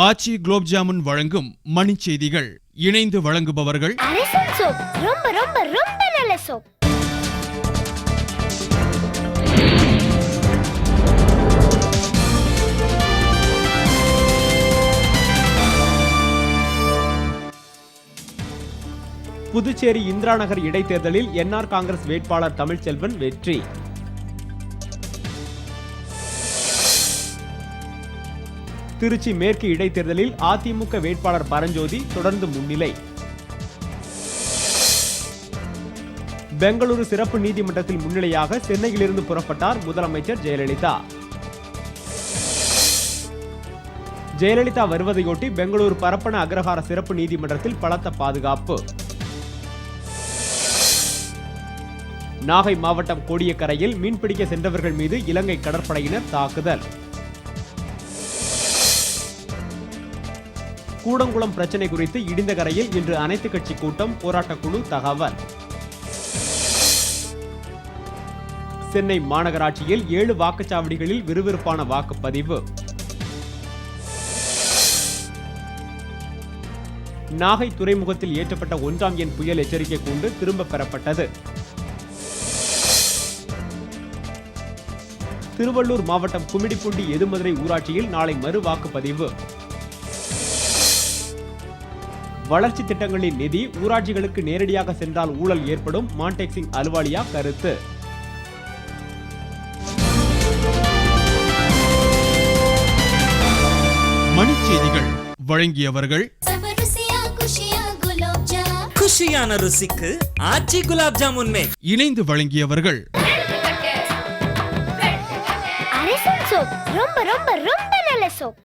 ஆச்சி குலோப் ஜாமுன் வழங்கும் மணி செய்திகள். இணைந்து வழங்குபவர்கள் ரொம்ப ரொம்ப ரொம்ப நல்ல சோப். புதுச்சேரி இந்திரா நகர் இடைத்தேர்தலில் என்ஆர் காங்கிரஸ் வேட்பாளர் தமிழ்ச்செல்வன் வெற்றி. திருச்சி மேற்கு இடைத்தேர்தலில் அதிமுக வேட்பாளர் பரஞ்சோதி தொடர்ந்து முன்னிலை. பெங்களூரு சிறப்பு நீதிமன்றத்தில் முன்னிலையாக சென்னையிலிருந்து புறப்பட்டார் முதலமைச்சர் ஜெயலலிதா. ஜெயலலிதா வருவதையொட்டி பெங்களூரு பரப்பன அக்ரஹார சிறப்பு நீதிமன்றத்தில் பலத்த பாதுகாப்பு. நாகை மாவட்டம் கோடியக்கரையில் மீன்பிடிக்க சென்றவர்கள் மீது இலங்கை கடற்படையினர் தாக்குதல். கூடங்குளம் பிரச்சனை குறித்து இடிந்தகரையில் இன்று அனைத்து கட்சி கூட்டம், போராட்டக்குழு தகவல். சென்னை மாநகராட்சியில் 7 வாக்குச்சாவடிகளில் விறுவிறுப்பான வாக்குப்பதிவு. நாகை துறைமுகத்தில் ஏற்றப்பட்ட 1ஆம் எண் புயல் எச்சரிக்கை கூண்டு திரும்ப பெறப்பட்டது. திருவள்ளூர் மாவட்டம் குமிடிப்பூண்டி எதுமதுரை ஊராட்சியில் நாளை மறு வாக்குப்பதிவு. வளர்ச்சி திட்டங்களின் நிதி ஊராட்சிகளுக்கு நேரடியாக சென்றால் ஊழல் ஏற்படும், மான்டெக் அலுவாலியா கருத்து. மணி செய்திகள் வழங்கியவர்கள் குஷியான ருசிக்கு ஆச்சி குலாப் ஜாமுன். இணைந்து வழங்கியவர்கள் ரொம்ப ரொம்ப ரொம்ப நல்ல சோப்.